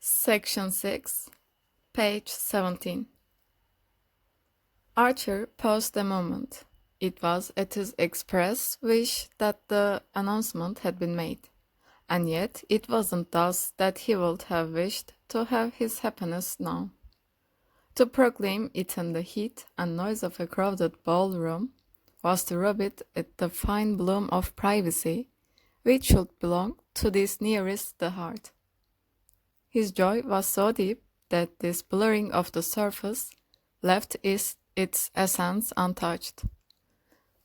Section 6, page 17. Archer paused a moment. It was at his express wish that the announcement had been made, and yet it wasn't thus that he would have wished to have his happiness known. To proclaim it in the heat and noise of a crowded ballroom was to rob it at the fine bloom of privacy, which should belong to this nearest the heart. His joy was so deep that this blurring of the surface left its essence untouched.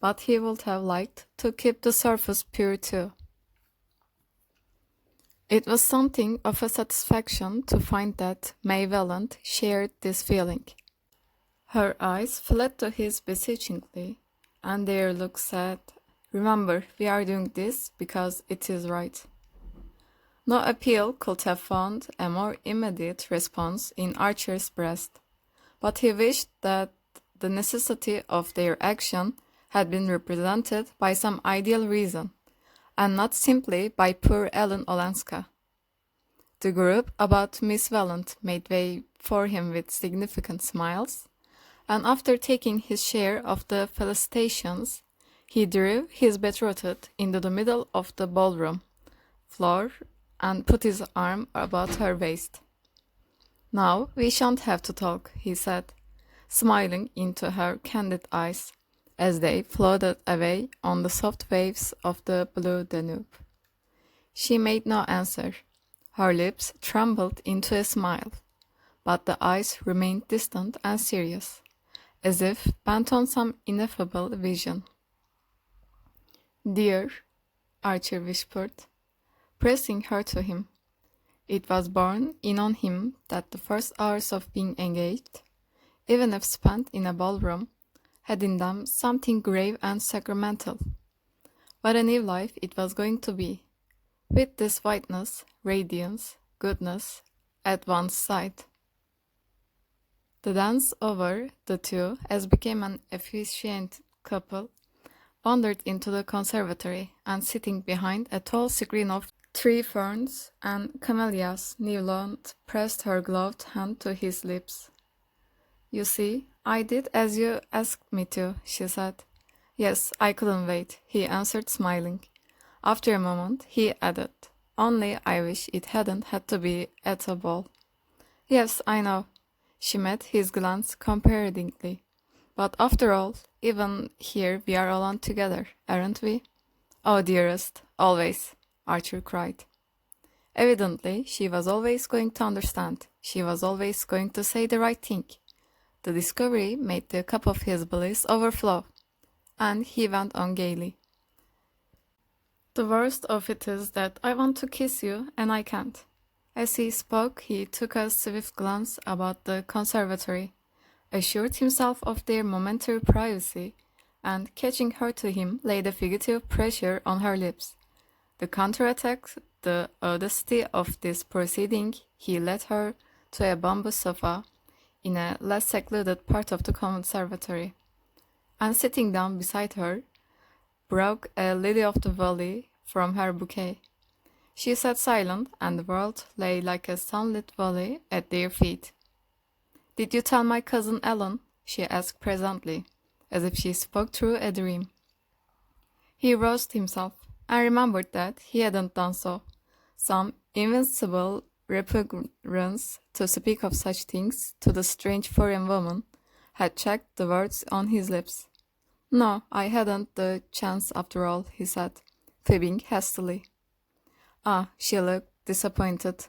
But he would have liked to keep the surface pure too. It was something of a satisfaction to find that May Welland shared this feeling. Her eyes fled to his beseechingly, and their look said, "Remember, we are doing this because it is right." No appeal could have found a more immediate response in Archer's breast, but he wished that the necessity of their action had been represented by some ideal reason, and not simply by poor Ellen Olenska. The group about Miss Welland made way for him with significant smiles, and after taking his share of the felicitations, he drew his betrothed into the middle of the ballroom floor and put his arm about her waist. "Now we shan't have to talk," he said, smiling into her candid eyes as they floated away on the soft waves of the blue Danube. She made no answer. Her lips trembled into a smile, but the eyes remained distant and serious, as if bent on some ineffable vision. "Dear," Archer whispered, pressing her to him. It was borne in on him that the first hours of being engaged, even if spent in a ballroom, had in them something grave and sacramental. What a new life it was going to be, with this whiteness, radiance, goodness at one's side. The dance over, the two, as became an efficient couple, wandered into the conservatory, and sitting behind a tall screen of tree ferns and camellias, Newland pressed her gloved hand to his lips. "You see, I did as you asked me to," she said. "Yes, I couldn't wait," he answered, smiling. After a moment, he added, "Only I wish it hadn't had to be at a ball." "Yes, I know." She met his glance comprehendingly. "But after all, even here we are alone together, aren't we?" "Oh, dearest, always," Archer cried. Evidently, she was always going to understand. She was always going to say the right thing. The discovery made the cup of his bliss overflow, and he went on gaily. "The worst of it is that I want to kiss you, and I can't." As he spoke, he took a swift glance about the conservatory, assured himself of their momentary privacy, and, catching her to him, laid a fugitive pressure on her lips. To counterattack the audacity of this proceeding, he led her to a bamboo sofa in a less secluded part of the conservatory, and sitting down beside her, broke a lily of the valley from her bouquet. She sat silent, and the world lay like a sunlit valley at their feet. "Did you tell my cousin Ellen?" she asked presently, as if she spoke through a dream. He roused himself, and remembered that he hadn't done so. Some invincible repugnance to speak of such things to the strange foreign woman had checked the words on his lips. "No, I hadn't the chance after all," he said, fibbing hastily. "Ah," she looked disappointed,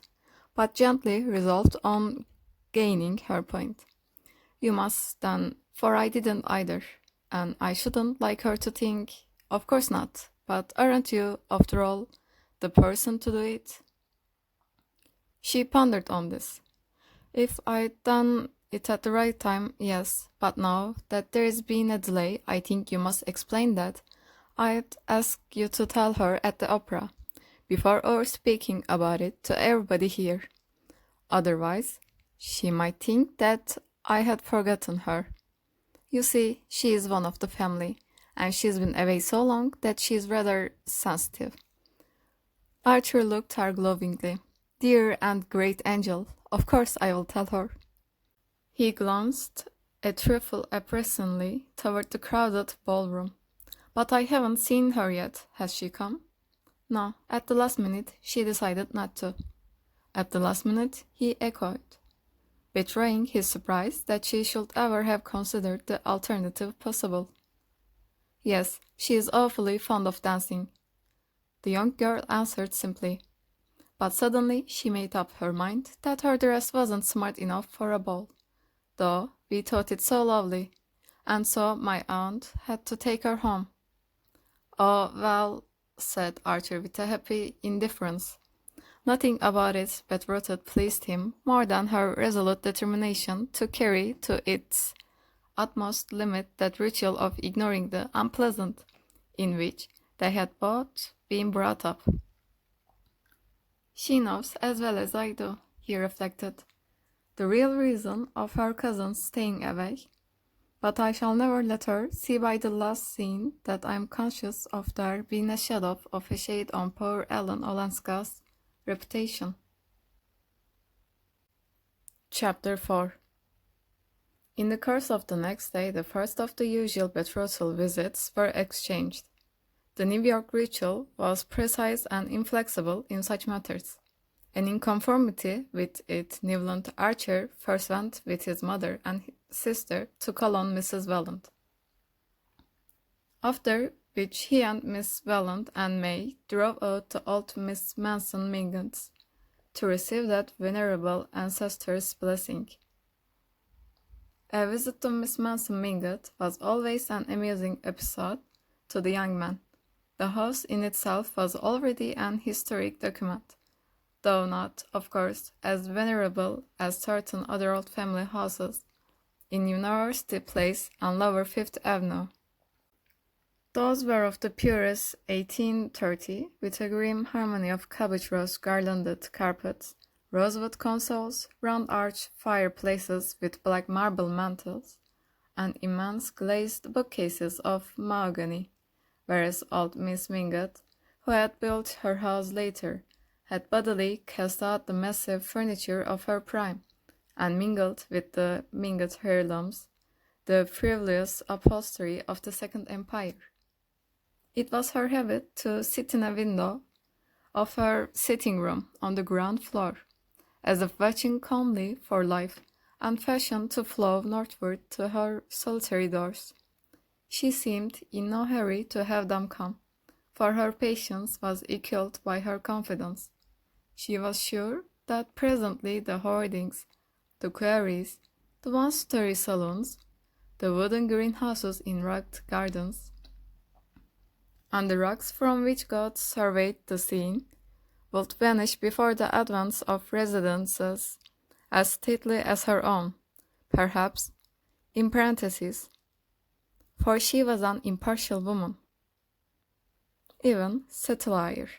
but gently resolved on gaining her point. "You must then, for I didn't either, and I shouldn't like her to think—" "Of course not, but aren't you, after all, the person to do it?" She pondered on this. "If I'd done it at the right time, yes, but now that there's been a delay, I think you must explain that. I'd ask you to tell her at the opera, before our speaking about it to everybody here. Otherwise, she might think that I had forgotten her. You see, she is one of the family, and she's been away so long that she's rather sensitive." Archer looked her glowingly. Dear and great angel, of course I will tell her. He glanced a trifle apprehensively toward the crowded ballroom. But I haven't seen her yet. Has she come? No, at the last minute she decided not to. At the last minute, he echoed, betraying his surprise that she should ever have considered the alternative possible. Yes, she is awfully fond of dancing, the young girl answered simply. But suddenly she made up her mind that her dress wasn't smart enough for a ball, though we thought it so lovely, and so my aunt had to take her home. Oh, well, said Arthur with a happy indifference. Nothing about it betrothed pleased him more than her resolute determination to carry to its utmost limit that ritual of ignoring the unpleasant, in which they had both been brought up. She knows as well as I do, he reflected, the real reason of her cousin's staying away, but I shall never let her see by the last scene that I am conscious of there being a shadow of a shade on poor Ellen Olenska's reputation. Chapter 4. In the course of the next day, the first of the usual betrothal visits were exchanged. The New York ritual was precise and inflexible in such matters, and in conformity with it, Newland Archer first went with his mother and sister to call on Mrs. Welland, after which he and Miss Welland and May drove out to old Miss Manson Mingott's to receive that venerable ancestor's blessing. A visit to Miss Manson Mingott was always an amusing episode to the young man. The house in itself was already an historic document, though not, of course, as venerable as certain other old family houses in University Place and Lower Fifth Avenue. Those were of the purest 1830, with a grim harmony of cabbage rose garlanded carpets, rosewood consoles, round arched fireplaces with black marble mantels, and immense glazed bookcases of mahogany, whereas old Miss Mingott, who had built her house later, had bodily cast out the massive furniture of her prime, and mingled with the Mingott heirlooms the frivolous upholstery of the Second Empire. It was her habit to sit in a window of her sitting room on the ground floor, as if watching calmly for life and fashion to flow northward to her solitary doors. She seemed in no hurry to have them come, for her patience was equalled by her confidence. She was sure that presently the hoardings, the quarries, the one-story saloons, the wooden greenhouses in rugged gardens, and the rocks from which God surveyed the scene, would vanish before the advance of residences as stately as her own, perhaps, in parentheses, for she was an impartial woman, even satire,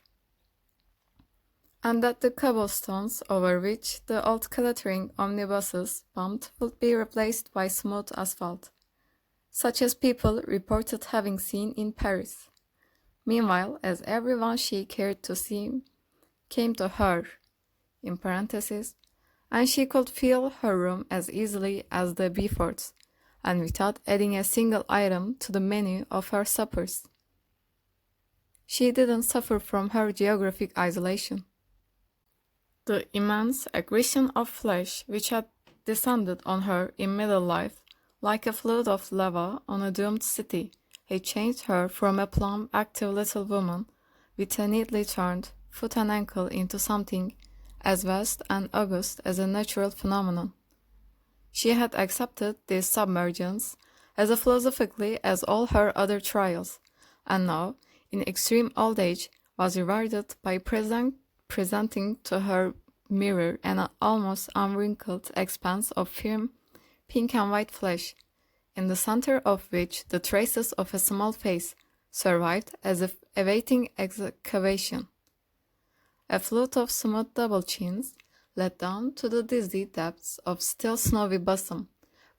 and that the cobblestones over which the old clattering omnibuses bumped would be replaced by smooth asphalt, such as people reported having seen in Paris. Meanwhile, as everyone she cared to see came to her, in parentheses, and she could fill her room as easily as the Beauforts, and without adding a single item to the menu of her suppers. She didn't suffer from her geographic isolation. The immense aggression of flesh which had descended on her in middle life, like a flood of lava on a doomed city, had changed her from a plump, active little woman with a neatly turned foot and ankle into something as vast and august as a natural phenomenon. She had accepted this submergence as philosophically as all her other trials, and now, in extreme old age, was rewarded by presenting to her mirror an almost unwrinkled expanse of firm pink and white flesh, in the center of which the traces of a small face survived as if awaiting excavation. A flight of smooth double chins led down to the dizzy depths of still snowy bosom,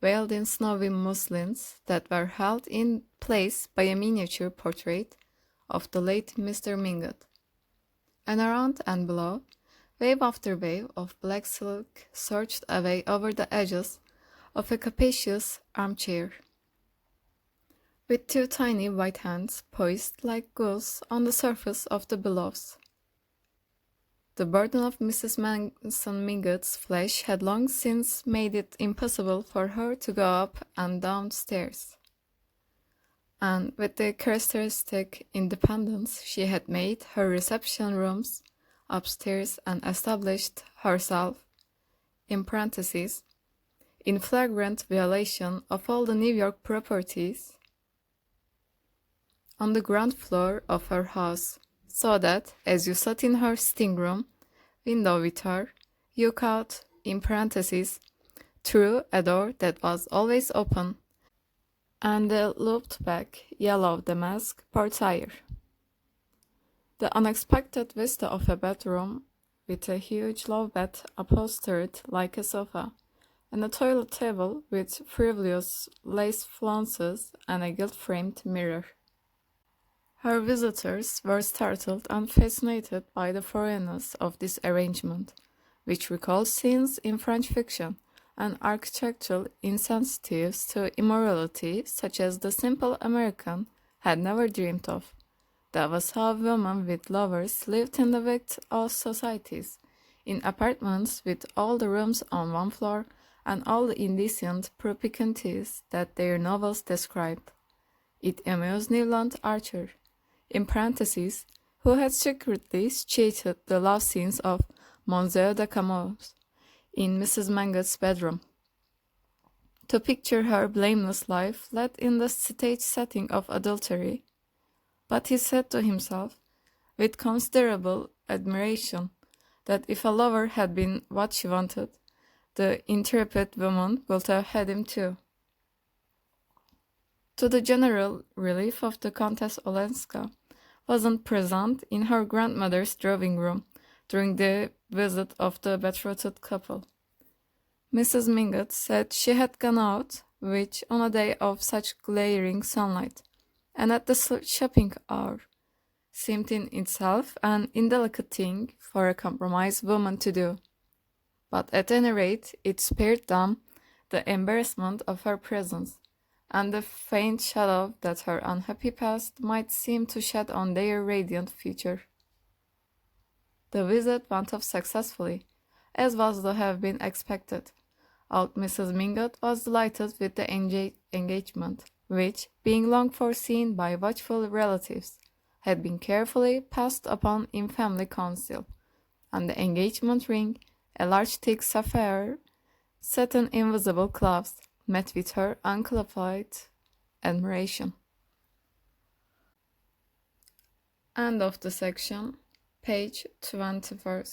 veiled in snowy muslins that were held in place by a miniature portrait of the late Mr. Mingott. And around and below Wave after wave of black silk surged away over the edges of a capacious armchair, with two tiny white hands poised like gulls on the surface of the billows. The burden of Mrs. Manson Mingott's flesh had long since made it impossible for her to go up and down stairs, and with the characteristic independence she had made her reception rooms upstairs and established herself, in parentheses, in flagrant violation of all the New York proprieties, on the ground floor of her house, so that, as you sat in her sitting room window with her, you caught, in parentheses, through a door that was always open, and the looped-back yellow damask portiere, the unexpected vista of a bedroom with a huge low bed upholstered like a sofa, and a toilet table with frivolous lace flounces and a gilt-framed mirror. Her visitors were startled and fascinated by the foreignness of this arrangement, which recalled scenes in French fiction and architectural insensitives to immorality such as the simple American had never dreamed of. That was how women with lovers lived in the wicked societies, in apartments with all the rooms on one floor and all the indecent propensities that their novels described. It amused Newland Archer, in parentheses, who had secretly cheated the love scenes of Monsieur de Camus in Mrs. Mangott's bedroom, to picture her blameless life led in the stage setting of adultery. But he said to himself, with considerable admiration, that if a lover had been what she wanted, the intrepid woman would have had him too. To the general relief of the Countess Olenska, wasn't present in her grandmother's drawing room during the visit of the betrothed couple. Mrs. Mingott said she had gone out, which on a day of such glaring sunlight, and at the shopping hour, seemed in itself an indelicate thing for a compromised woman to do. But at any rate it spared them the embarrassment of her presence, and the faint shadow that her unhappy past might seem to shed on their radiant future. The visit went off successfully, as was to have been expected. Old Mrs. Mingott was delighted with the engagement, which, being long foreseen by watchful relatives, had been carefully passed upon in family council, and the engagement ring, a large thick sapphire, set in invisible clouds, met with her unqualified admiration. End of the section, page 21.